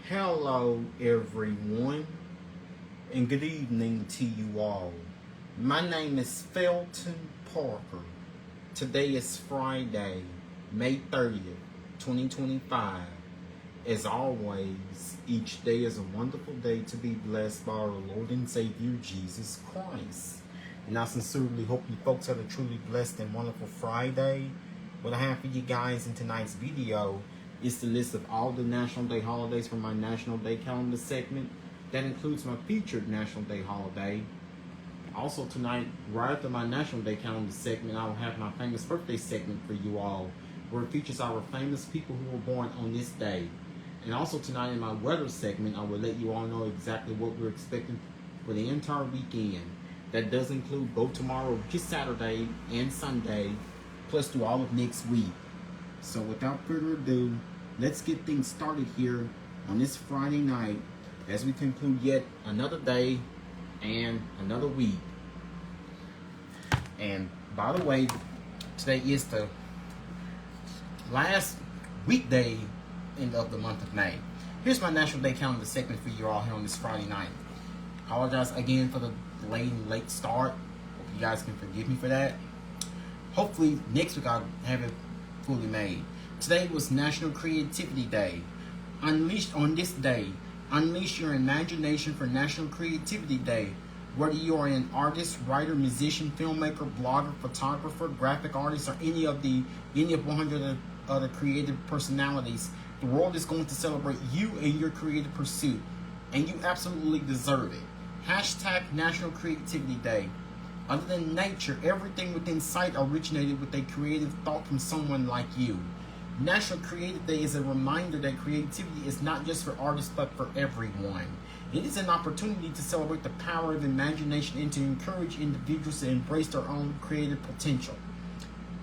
Hello, everyone, and good evening to you all. My name is Felton Parker. Today is Friday, May 30th, 2025. As always, each day is a wonderful day to be blessed by our Lord and Savior, Jesus Christ. And I sincerely hope you folks had a truly blessed and wonderful Friday. What I have for you guys in tonight's video is the list of all the National Day holidays from my National Day calendar segment. That includes my featured National Day holiday. Also tonight, right after my National Day calendar segment, I will have my famous birthday segment for you all, where it features our famous people who were born on this day. And also tonight in my weather segment, I will let you all know exactly what we're expecting for the entire weekend. That does include both tomorrow, which is Saturday, and Sunday, plus through all of next week. So without further ado, let's get things started here on this Friday night as we conclude yet another day and another week. And by the way, today is the last weekday of the month of May. Here's my National Day calendar segment for you all here on this Friday night. Apologize again for the late start. Hope you guys can forgive me for that. Hopefully next week I'll have it fully made. Today was National Creativity Day. Unleashed on this day, unleash your imagination for National Creativity Day. Whether you are an artist, writer, musician, filmmaker, blogger, photographer, graphic artist, or any of 100 other creative personalities, the world is going to celebrate you and your creative pursuit, and you absolutely deserve it. Hashtag National Creativity Day. Other than nature, everything within sight originated with a creative thought from someone like you. National Creative Day is a reminder that creativity is not just for artists but for everyone. It is an opportunity to celebrate the power of imagination and to encourage individuals to embrace their own creative potential.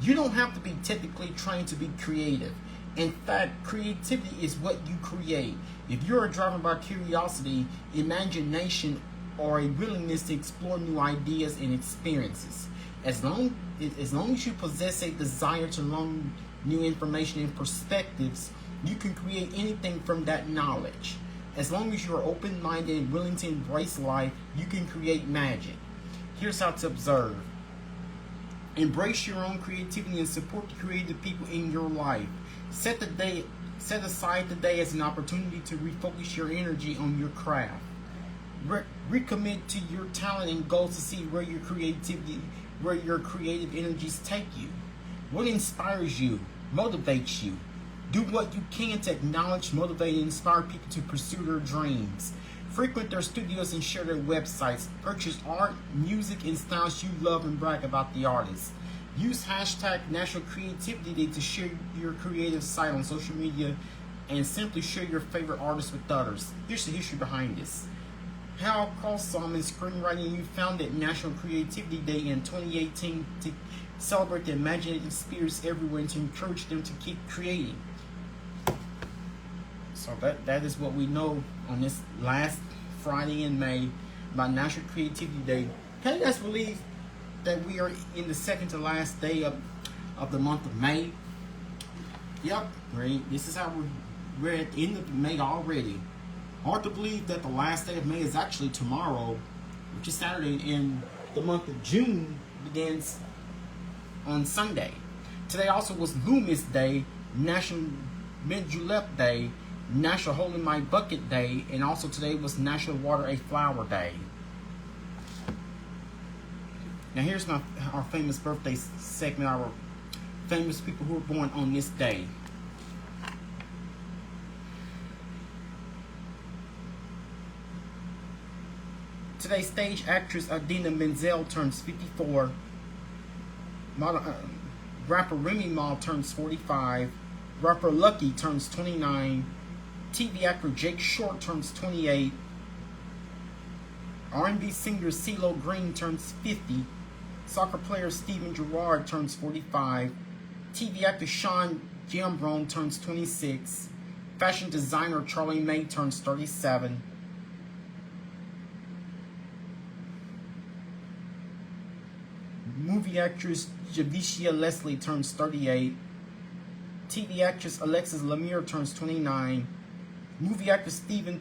You don't have to be technically trained to be creative. In fact, creativity is what you create. If you're driven by curiosity, imagination, or a willingness to explore new ideas and experiences, as long as you possess a desire to learn new information and perspectives, you can create anything from that knowledge. As long as you're open-minded and willing to embrace life, you can create magic. Here's how to observe. Embrace your own creativity and support the creative people in your life. Set aside the day as an opportunity to refocus your energy on your craft. Recommit to your talent and goals to see where your creative energies take you. What inspires you, motivates you. Do what you can to acknowledge, motivate, and inspire people to pursue their dreams. Frequent their studios and share their websites. Purchase art, music, and styles you love and brag about the artists. Use hashtag National Creativity Day to share your creative site on social media and simply share your favorite artists with others. Here's the history behind this. Hal Carlson, screenwriting, you founded National Creativity Day in 2018 to celebrate the imaginative spirits everywhere and to encourage them to keep creating. So that is what we know on this last Friday in May about National Creativity Day. Can you guys believe that we are in the second to last day of the month of May? Yep, right. This is how we're at the end of May already. Hard to believe that the last day of May is actually tomorrow, which is Saturday, and the month of June begins on Sunday. Today also was Loomis Day, National Mid-Julep Day, National Holding My Bucket Day, and also today was National Water a Flower Day. Now here's our famous birthday segment, our famous people who were born on this day. Today, stage actress Idina Menzel turns 54. Rapper Remy Ma turns 45. Rapper Lucky turns 29. TV actor Jake Short turns 28. R&B singer CeeLo Green turns 50. Soccer player Steven Gerrard turns 45. TV actor Sean Giambrone turns 26. Fashion designer Charlie May turns 37. Movie actress Javicia Leslie turns 38. TV actress Alexis Lemire turns 29. Movie actor Steven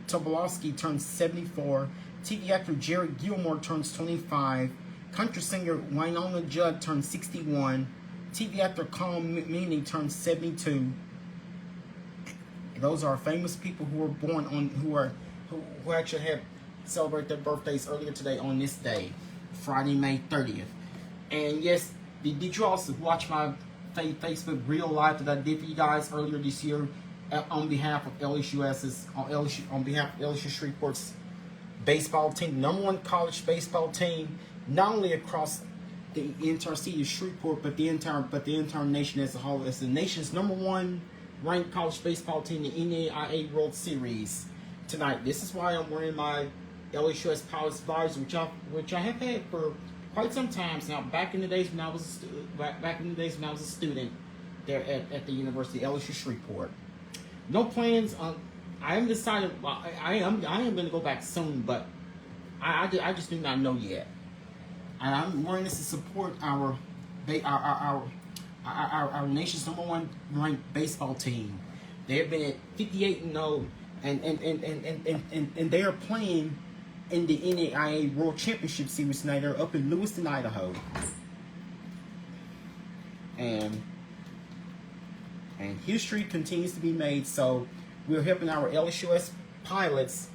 Tobolowsky turns 74. TV actor Jared Gilmore turns 25. Country singer Winona Judd turns 61. TV actor Colm Meaney turns 72. Those are famous people who were born on who actually have celebrate their birthdays earlier today on this day, Friday, May 30th. And yes, did you also watch my Facebook Real Live that I did for you guys earlier this year on behalf of on behalf of LSU Shreveport's baseball team, #1 college baseball team, not only across the entire city of Shreveport, but the entire nation as a whole. It's the nation's #1 ranked college baseball team in the NAIA World Series tonight. This is why I'm wearing my LSUS Pilots visor, which I have had for quite some time now. Back in the days when I was a student there at the University of LSU Shreveport. No plans on. I haven't decided. I am going to go back soon, but I just do not know yet. And I'm wearing this to support our nation's #1 ranked baseball team. They have been at 58-0, and they are playing in the NAIA World Championship Series tonight. They're up in Lewiston, Idaho, and history continues to be made. So we're helping our LSUS Pilots.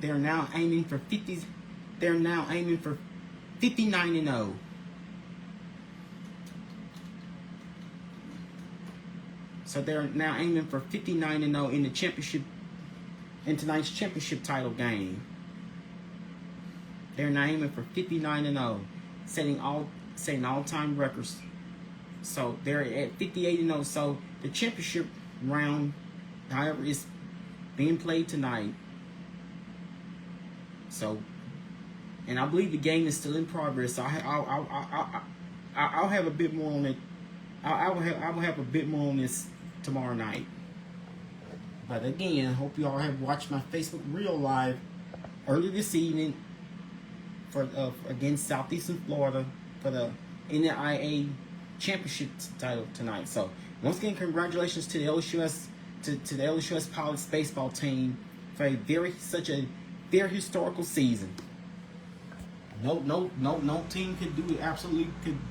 They're now aiming for 50. They're now aiming for 59-0. So they're now aiming for 59-0 in the championship, in tonight's championship title game. They're now aiming for 59-0, setting all-time records. So they're at 58-0. So the championship round, however, is being played tonight. So, and I believe the game is still in progress. So I'll have a bit more on it. I will have a bit more on this tomorrow night. But again, I hope you all have watched my Facebook Real Live earlier this evening for against Southeastern Florida for the NAIA championship title tonight. So once again, congratulations to the LSUS to the LSUS Pilots baseball team for such a very historical season. No team could do it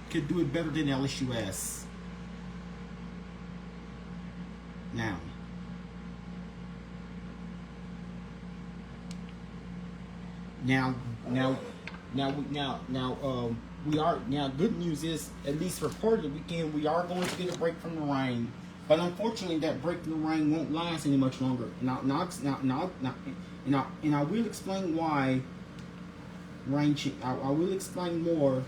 could do it better than LSUS. Now, we are now. Good news is, at least for part of the weekend, we are going to get a break from the rain. But unfortunately, that break from the rain won't last any much longer. And I will explain why. I will explain more.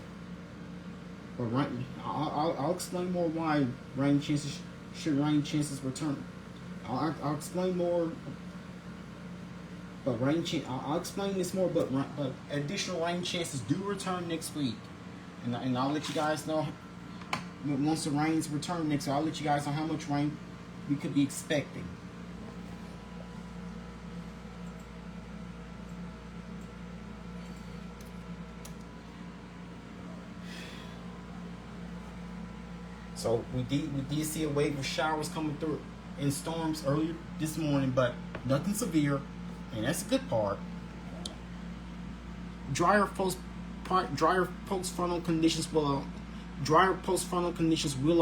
But I'll explain more why rain chances return. I'll explain more. But I'll explain this more. But additional rain chances do return next week, and I'll let you guys know once the rains return next week. I'll let you guys know how much rain we could be expecting. So we did see a wave of showers coming through in storms earlier this morning, but nothing severe, and that's a good part. Drier post-frontal conditions will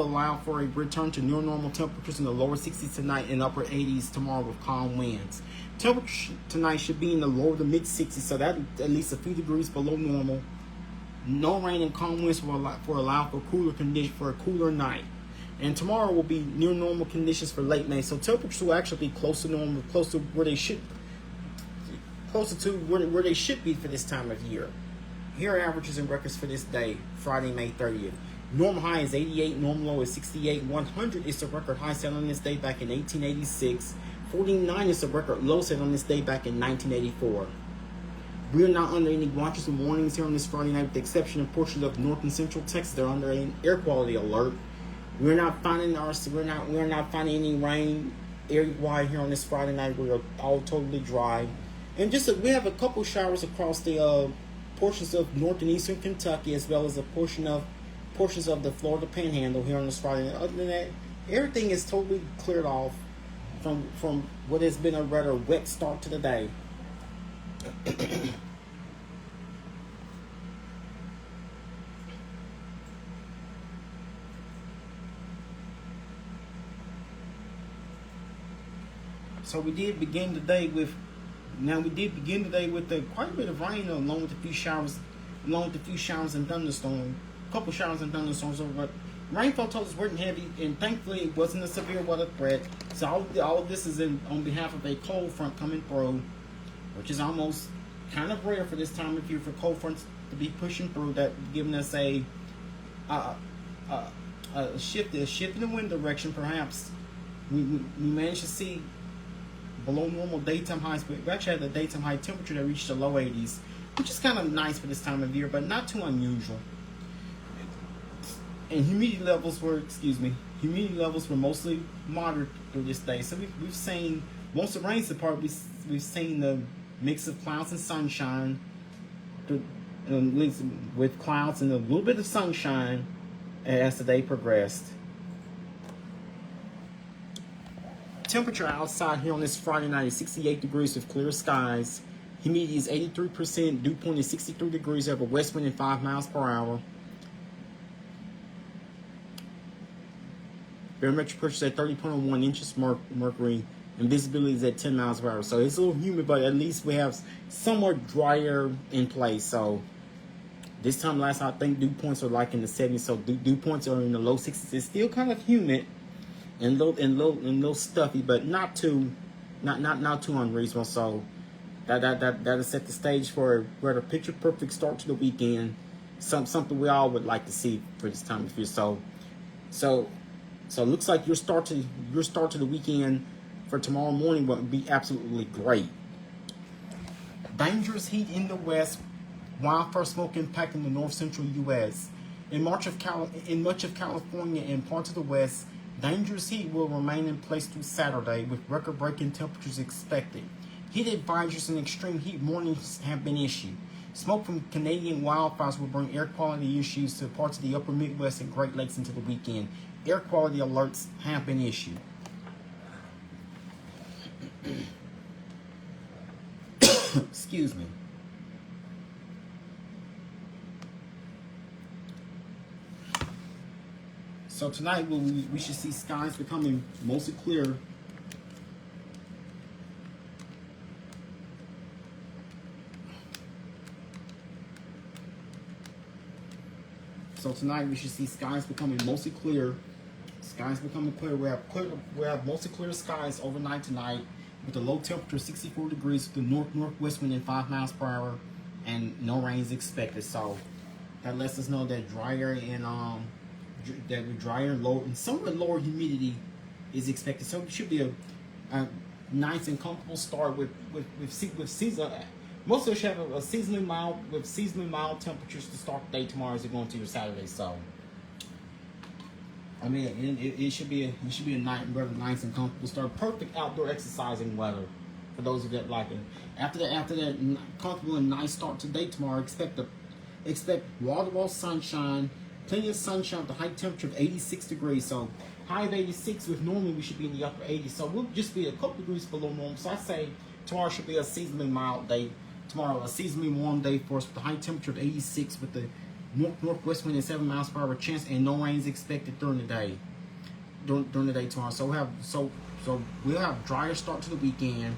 allow for a return to near normal temperatures in the lower 60s tonight and upper 80s tomorrow with calm winds. Temperatures tonight should be in the lower to mid 60s, so that at least a few degrees below normal. No rain and calm winds will allow for cooler conditions for a cooler night. And tomorrow will be near normal conditions for late May, so temperatures will actually be close to normal, closer to where they should be for this time of year. Here are averages and records for this day, Friday, May 30th. Normal high is 88, normal low is 68. 100 is the record high set on this day back in 1886. 49 is the record low set on this day back in 1984. We are not under any watches and warnings here on this Friday night, with the exception of portions of north and central Texas. They're under an air quality alert. We're not finding any rain area-wide here on this Friday night. We are all totally dry, and we have a couple showers across the portions of north and eastern Kentucky, as well as portions of the Florida Panhandle here on this Friday night. Other than that, everything is totally cleared off from what has been a rather wet start to the day. So we did begin the day with quite a bit of rain, along with a few showers, and thunderstorms. A couple showers and thunderstorms over. But rainfall totals weren't heavy, and thankfully it wasn't a severe weather threat. So all of this is on behalf of a cold front coming through, which is almost kind of rare for this time of year for cold fronts to be pushing through. That giving us a shift in the wind direction. Perhaps we managed to see below normal daytime highs, but we actually had the daytime high temperature that reached the low 80s, which is kind of nice for this time of year, but not too unusual. And humidity levels were mostly moderate through this day. So we've seen, once the rains depart, we've seen the mix of clouds and sunshine, with clouds and a little bit of sunshine as the day progressed. Temperature outside here on this Friday night is 68 degrees with clear skies. Humidity is 83%. Dew point is 63 degrees. Have a west wind at 5 miles per hour. Barometric pressure is at 30.1 inches mercury. And visibility is at 10 miles per hour. So it's a little humid, but at least we have somewhat drier in place. So this time last night, I think dew points are like in the 70s. So dew points are in the low 60s. It's still kind of humid and low stuffy, but not too unreasonable. So that'll set the stage for a picture perfect start to the weekend. Something we all would like to see for this time of year. So it looks like your start to the weekend for tomorrow morning will be absolutely great. Dangerous heat in the west, wildfire smoke impacting the north central U.S. In much of California and parts of the west, dangerous heat will remain in place through Saturday, with record-breaking temperatures expected. Heat advisories and extreme heat warnings have been issued. Smoke from Canadian wildfires will bring air quality issues to parts of the upper Midwest and Great Lakes into the weekend. Air quality alerts have been issued. Excuse me. So tonight we should see skies becoming mostly clear. So tonight we should see skies becoming mostly clear. Skies becoming clear. We have mostly clear skies overnight tonight, with a low temperature 64 degrees with the northwest wind at 5 miles per hour, and no rain is expected. So that lets us know that drier and low and somewhat lower humidity is expected. So it should be a nice and comfortable start with season. Most of us have a seasonally mild temperatures to start the day tomorrow as you're going to your Saturday. So I mean, it should be a rather nice and comfortable start. Perfect outdoor exercising weather for those of you that like it. After that comfortable and nice start to the day tomorrow, expect wall-to-wall sunshine. Plenty of sunshine with a high temperature of 86 degrees. So high of 86, with normally we should be in the upper 80s. So we'll just be a couple degrees below normal. So I say tomorrow should be a seasonally mild day. Tomorrow a seasonally warm day for us with a high temperature of 86 with the northwest wind at 7 miles per hour chance, and no rain is expected during the day. During the day tomorrow. So we'll have drier start to the weekend,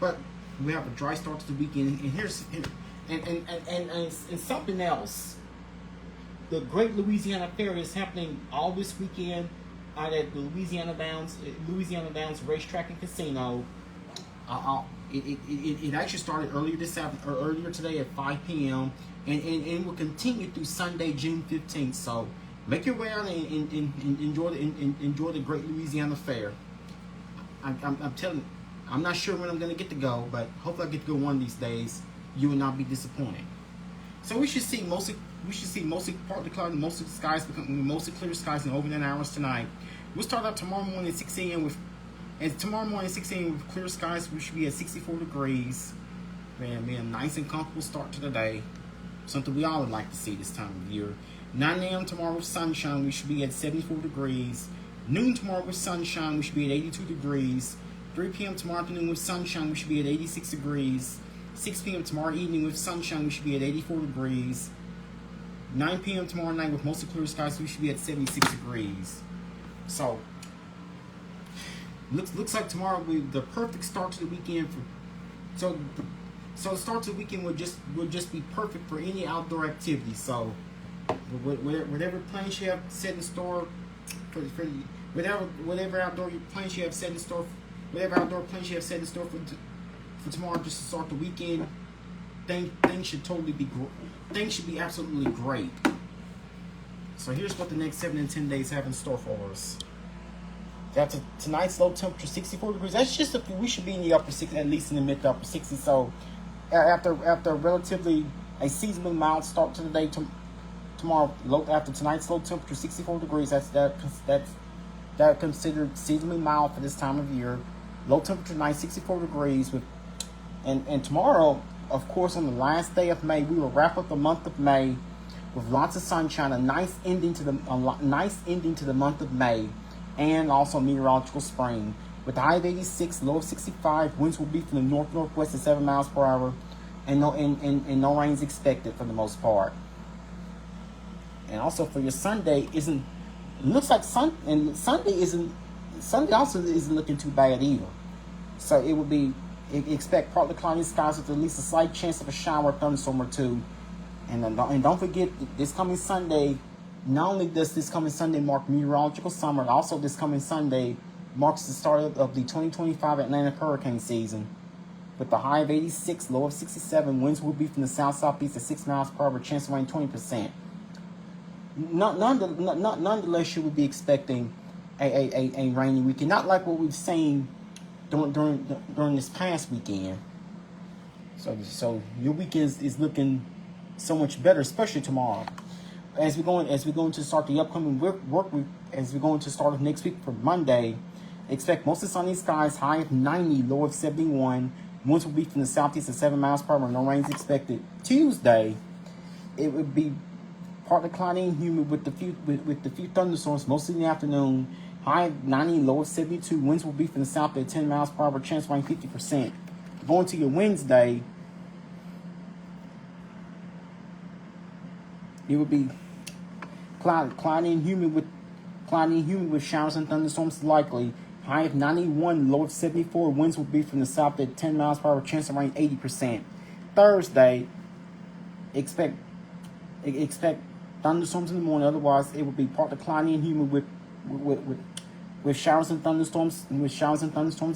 but we have a dry start to the weekend. And here's and something else. The Great Louisiana Fair is happening all this weekend out at the Louisiana Downs Racetrack and Casino. It actually started earlier today at 5 p.m. and will continue through Sunday, June 15th. So make your way out and enjoy the Great Louisiana Fair. I'm telling you, I'm not sure when I'm going to get to go, but hopefully I get to go one of these days. You will not be disappointed. So we should see mostly partly cloudy, mostly clear skies in over 9 hours tonight. We'll start out tomorrow morning at 6 a.m. with clear skies. We should be at 64 degrees. Man, a nice and comfortable start to the day. Something we all would like to see this time of year. 9 a.m. tomorrow with sunshine. We should be at 74 degrees. Noon tomorrow with sunshine. We should be at 82 degrees. 3 p.m. tomorrow afternoon with sunshine, we should be at 86 degrees. 6 p.m. tomorrow evening with sunshine, we should be at 84 degrees. 9 p.m. tomorrow night with mostly clear skies, we should be at 76 degrees. So, looks like tomorrow will be the perfect start to the weekend. So the start to the weekend would just be perfect for any outdoor activity. So, whatever plans you have set in store for whatever outdoor plans you have set in store, whatever outdoor plans you have set in store for tomorrow, just to start the weekend, things should totally be things should be absolutely great. So here's what the next 7 and 10 days have in store for us. After tonight's low temperature 64 degrees. That's just we should be in the upper 60s, at least in the mid to upper 60s. So after relatively a seasonably mild start to the day tomorrow, after tonight's low temperature 64 degrees, that's considered seasonably mild for this time of year. Low temperature tonight 64 degrees and tomorrow, of course, on the last day of May, we will wrap up the month of May with lots of sunshine, a nice ending to the month of May, and also meteorological spring. With a high of 86, low of 65, winds will be from the north-northwest at 7 miles per hour, and no rains expected for the most part. And also for your Sunday, Sunday also isn't looking too bad either. So it would be, expect partly cloudy skies with at least a slight chance of a shower or thunderstorm or two. And don't forget, this coming Sunday, not only does this coming Sunday mark meteorological summer, also this coming Sunday marks the start of the 2025 Atlantic hurricane season. With the high of 86, low of 67, winds will be from the south-southeast at 6 miles per hour, chance of rain 20%. Nonetheless, you would be expecting a rainy weekend, not like what we've seen during this past weekend. So your weekend is looking so much better, especially tomorrow. As we go into start the upcoming work week, as we go into start of next week for Monday, expect mostly sunny skies, high of 90, low of 71. Winds will be from the southeast at 7 miles per hour, no rains expected. Tuesday, it would be partly cloudy and humid with the few thunderstorms, mostly in the afternoon. High of 90, low of 72. Winds will be from the south at 10 miles per hour, chance of rain 50%. Going to your Wednesday, it would be cloudy and humid with showers and thunderstorms likely. High of 91, low of 74. Winds will be from the south at 10 miles per hour, chance of rain 80%. Thursday, expect thunderstorms in the morning. Otherwise, it will be partly cloudy and humid with showers and thunderstorms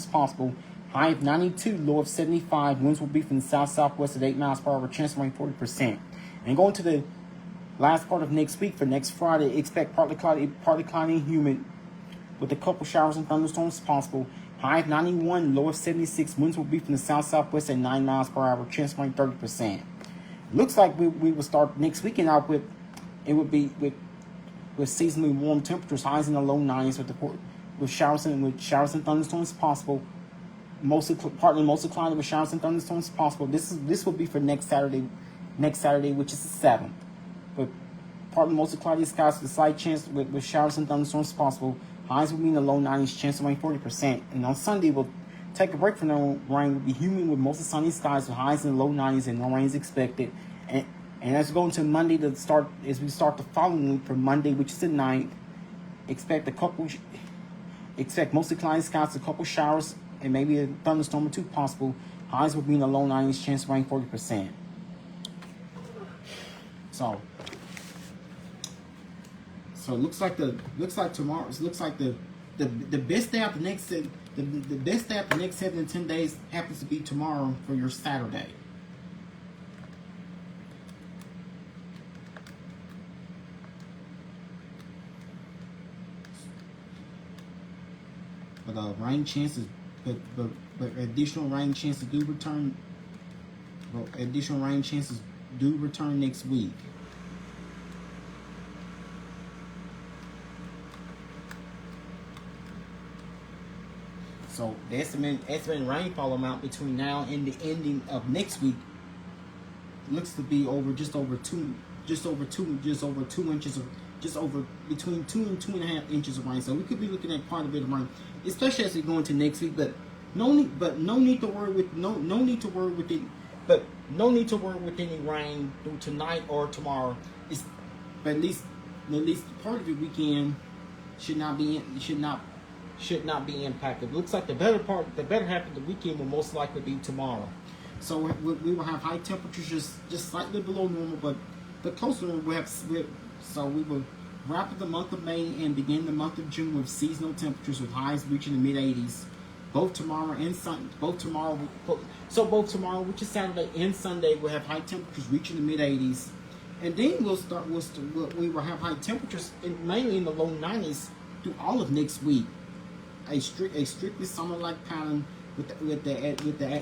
possible. High of 92, low of 75. Winds will be from the south-southwest at 8 miles per hour, chance of rain 40%. And going to the last part of next week, for next Friday, expect partly cloudy and humid with a couple showers and thunderstorms possible. High of 91, low of 76. Winds will be from the south-southwest at 9 miles per hour, chance of rain 30%. Looks like we will start next weekend out with seasonally warm temperatures, highs in the low 90s with showers and thunderstorms possible. Mostly cloudy with showers and thunderstorms possible. This will be for next Saturday, which is the 7th. With partly mostly cloudy skies with a slight chance with showers and thunderstorms possible. Highs will be in the low 90s, chance of rain 40%. And on Sunday, we'll take a break from the rain. Will be humid with mostly sunny skies with highs in the low 90s and no rain is expected. And as we go into Monday as we start the following week for Monday, which is the 9th, expect mostly cloudy skies with a couple showers and maybe a thunderstorm or two possible. Highs will be in the low 90s, chance of rain 40%. So it looks like tomorrow. It looks like the best day after the best day after the next 7 to 10 days happens to be tomorrow for your Saturday. But rain chances, but additional rain chances do return. Well, additional rain chances do return next week. So the estimated rainfall amount between now and the ending of next week looks to be between 2 and 2.5 inches of rain. So we could be looking at quite a bit of rain, especially as we go into next week. But No need, but no need to worry with no need to worry with it. But no need to worry with any rain through tonight or tomorrow. It's but at least part of the weekend should not be impacted. Looks like the better half of the weekend will most likely be tomorrow. So we will have high temperatures just slightly below normal, but closer so we will wrap up the month of May and begin the month of June with seasonal temperatures with highs reaching the mid 80s. Both tomorrow, which is Saturday and Sunday, we'll have high temperatures reaching the mid 80s, and then we will have high temperatures mainly in the low 90s through all of next week. A strictly summer-like pattern with the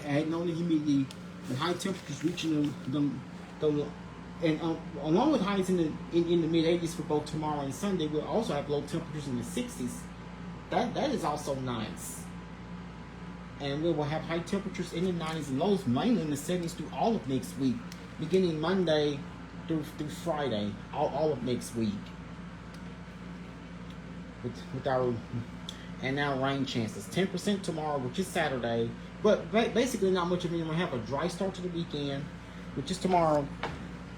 adding on the humidity, and high temperatures reaching along with highs in the mid 80s for both tomorrow and Sunday. We'll also have low temperatures in the 60s. That is also nice. And we will have high temperatures in the 90s and lows mainly in the 70s through all of next week, beginning Monday through Friday, all of next week. With our and now rain chances, 10% tomorrow, which is Saturday, but basically not much of it. We're gonna have a dry start to the weekend, which is tomorrow.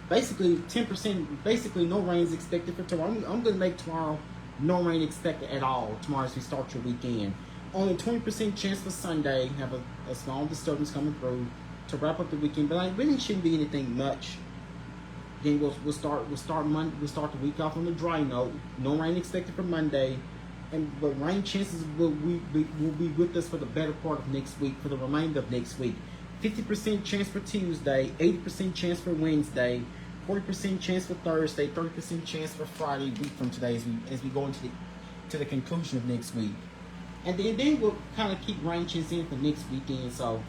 Basically 10%. Basically no rain is expected for tomorrow. I'm gonna make tomorrow no rain expected at all. Tomorrow as we start your weekend. Only 20% chance for Sunday. Have a small disturbance coming through to wrap up the weekend, but it really shouldn't be anything much. Then we'll start the week off on a dry note. No rain expected for Monday, but rain chances will be with us for the better part of next week, for the remainder of next week. 50% chance for Tuesday, 80% chance for Wednesday, 40% chance for Thursday, 30% chance for Friday, week from today as we go into the conclusion of next week. And then we'll kind of keep rain chances in for next weekend. So,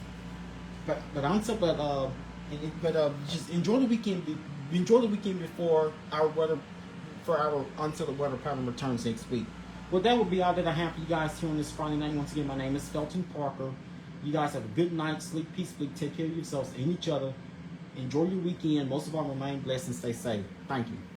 just enjoy the weekend. Enjoy the weekend before until the weather pattern returns next week. Well, that will be all that I have for you guys here on this Friday night. Once again, my name is Felton Parker. You guys have a good night. Sleep peacefully. Take care of yourselves and each other. Enjoy your weekend. Most of all, remain blessed and stay safe. Thank you.